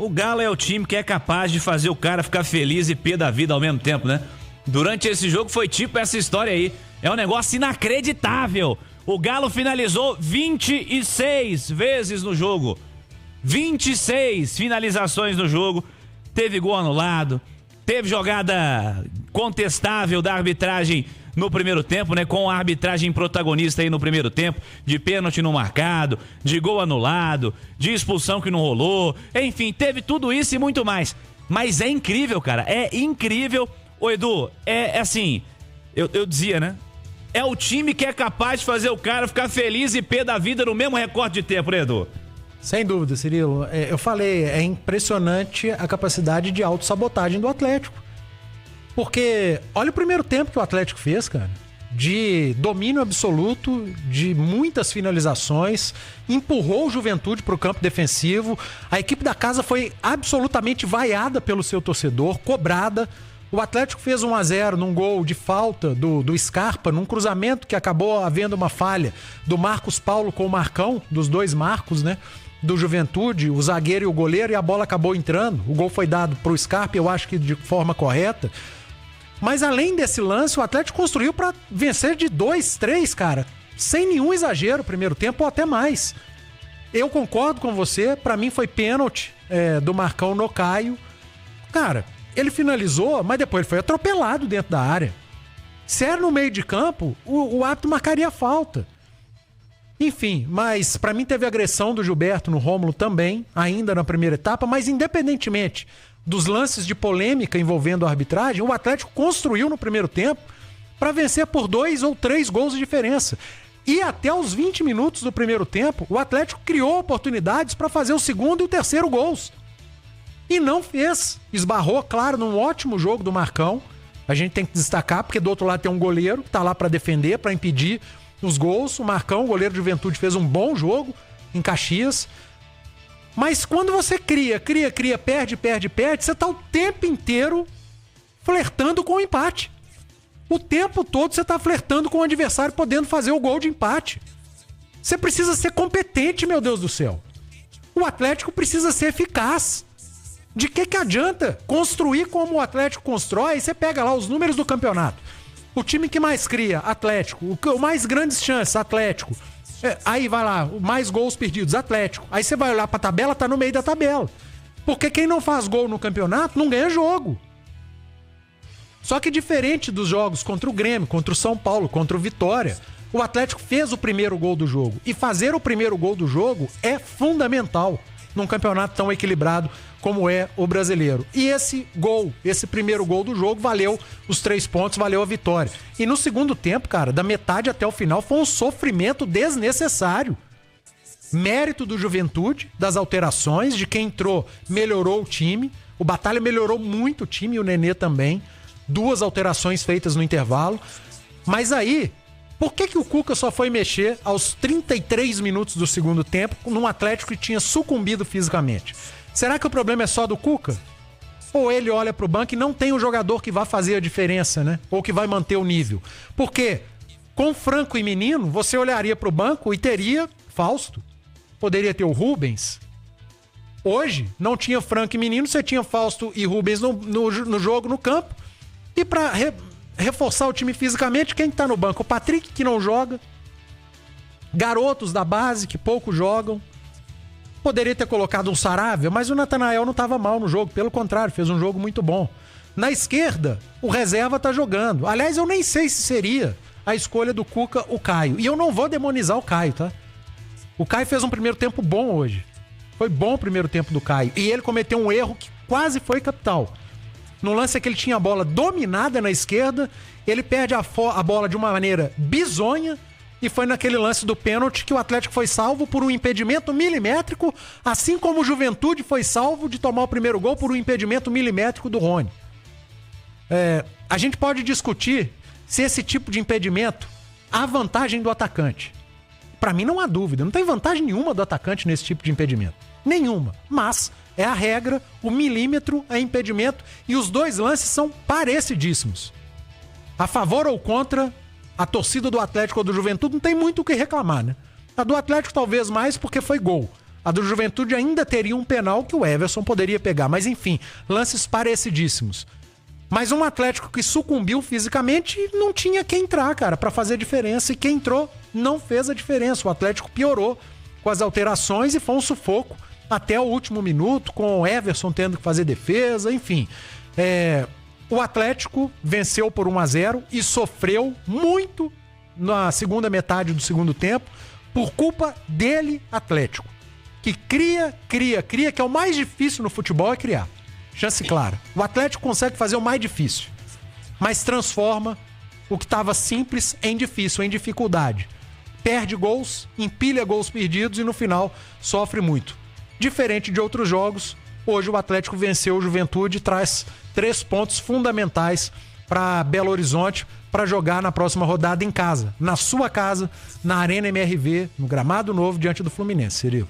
O Galo é o time que é capaz de fazer o cara ficar feliz e pé da vida ao mesmo tempo, né? Durante esse jogo foi tipo essa história aí. É um negócio inacreditável. O Galo finalizou 26 vezes no jogo. 26 finalizações no jogo. Teve gol anulado. Teve jogada contestável da arbitragem no primeiro tempo, né? Com a arbitragem protagonista aí no primeiro tempo, de pênalti não marcado, de gol anulado, de expulsão que não rolou. Enfim, teve tudo isso e muito mais. Mas é incrível, cara. É incrível. Ô, Edu, é assim, eu dizia, né? É o time que é capaz de fazer o cara ficar feliz e pé da vida no mesmo recorde de tempo, né, Edu? Sem dúvida, Cirilo. Eu falei, é impressionante a capacidade de autossabotagem do Atlético. Porque olha o primeiro tempo que o Atlético fez, cara. De domínio absoluto, de muitas finalizações, empurrou o Juventude para o campo defensivo. A equipe da casa foi absolutamente vaiada pelo seu torcedor, cobrada. O Atlético fez 1-0 num gol de falta do Scarpa, num cruzamento que acabou havendo uma falha do Marcos Paulo com o Marcão, dos dois Marcos, né? Do Juventude, o zagueiro e o goleiro, e a bola acabou entrando. O gol foi dado pro Scarpa, eu acho que de forma correta. Mas além desse lance, o Atlético construiu para vencer de 2-3, cara. Sem nenhum exagero, primeiro tempo ou até mais. Eu concordo com você, para mim foi pênalti do Marcão no Caio. Cara, ele finalizou, mas depois ele foi atropelado dentro da área. Se era no meio de campo, o árbitro marcaria falta. Enfim, mas pra mim teve agressão do Gilberto no Rômulo também, ainda na primeira etapa, mas independentemente dos lances de polêmica envolvendo a arbitragem, o Atlético construiu no primeiro tempo para vencer por 2 ou 3 gols de diferença. E até os 20 minutos do primeiro tempo, o Atlético criou oportunidades para fazer o segundo e o terceiro gols. E não fez. Esbarrou, claro, num ótimo jogo do Marcão. A gente tem que destacar, porque do outro lado tem um goleiro que tá lá para defender, para impedir os gols. O Marcão, o goleiro de Juventude, fez um bom jogo em Caxias. Mas quando você cria, perde, você tá o tempo inteiro flertando com o empate. O tempo todo você tá flertando com o adversário podendo fazer o gol de empate. Você precisa ser competente, meu Deus do céu. O Atlético precisa ser eficaz. De que adianta construir como o Atlético constrói? Você pega lá os números do campeonato. O time que mais cria, Atlético. O mais grandes chances, Atlético. Aí vai lá, mais gols perdidos, Atlético. Aí você vai olhar pra tabela, tá no meio da tabela. Porque quem não faz gol no campeonato não ganha jogo. Só que diferente dos jogos contra o Grêmio, contra o São Paulo, contra o Vitória, o Atlético fez o primeiro gol do jogo. E fazer o primeiro gol do jogo é fundamental num campeonato tão equilibrado como é o brasileiro. E esse primeiro gol do jogo valeu os 3 pontos, valeu a vitória. E no segundo tempo, cara, da metade até o final, foi um sofrimento desnecessário. Mérito do Juventude, das alterações, de quem entrou, melhorou o time. O Batalha melhorou muito o time e o Nenê também. 2 alterações feitas no intervalo. Mas aí, por que o Cuca só foi mexer aos 33 minutos do segundo tempo num Atlético que tinha sucumbido fisicamente? Será que o problema é só do Cuca? Ou ele olha pro banco e não tem um jogador que vá fazer a diferença, né? Ou que vai manter o nível? Porque com Franco e Menino, você olharia pro banco e teria Fausto. Poderia ter o Rubens. Hoje, não tinha Franco e Menino, você tinha Fausto e Rubens no jogo, no campo. E pra reforçar o time fisicamente, quem tá no banco? O Patrick, que não joga. Garotos da base, que pouco jogam. Poderia ter colocado um Saravia, mas o Natanael não estava mal no jogo. Pelo contrário, fez um jogo muito bom. Na esquerda, o reserva tá jogando. Aliás, eu nem sei se seria a escolha do Cuca o Caio. E eu não vou demonizar o Caio, tá? O Caio fez um primeiro tempo bom hoje. Foi bom o primeiro tempo do Caio. E ele cometeu um erro que quase foi capital. No lance que ele tinha a bola dominada na esquerda, ele perde a bola de uma maneira bizonha. E foi naquele lance do pênalti que o Atlético foi salvo por um impedimento milimétrico, assim como o Juventude foi salvo de tomar o primeiro gol por um impedimento milimétrico do Rony. A gente pode discutir se esse tipo de impedimento há vantagem do atacante. Pra mim não há dúvida, não tem vantagem nenhuma do atacante nesse tipo de impedimento. Nenhuma. Mas é a regra, o milímetro é impedimento e os 2 lances são parecidíssimos. A favor ou contra a torcida do Atlético ou do Juventude não tem muito o que reclamar, né? A do Atlético talvez mais porque foi gol. A do Juventude ainda teria um penal que o Everson poderia pegar. Mas enfim, lances parecidíssimos. Mas um Atlético que sucumbiu fisicamente não tinha quem entrar, cara, pra fazer diferença. E quem entrou não fez a diferença. O Atlético piorou com as alterações e foi um sufoco até o último minuto, com o Everson tendo que fazer defesa, enfim. O Atlético venceu por 1-0 e sofreu muito na segunda metade do segundo tempo por culpa dele, Atlético. Que cria, que é o mais difícil no futebol, é criar. Chance clara. O Atlético consegue fazer o mais difícil, mas transforma o que estava simples em difícil, em dificuldade. Perde gols, empilha gols perdidos e no final sofre muito. Diferente de outros jogos, hoje o Atlético venceu o Juventude e traz 3 pontos fundamentais para Belo Horizonte para jogar na próxima rodada em casa, na sua casa, na Arena MRV, no gramado novo, diante do Fluminense, Cirilo.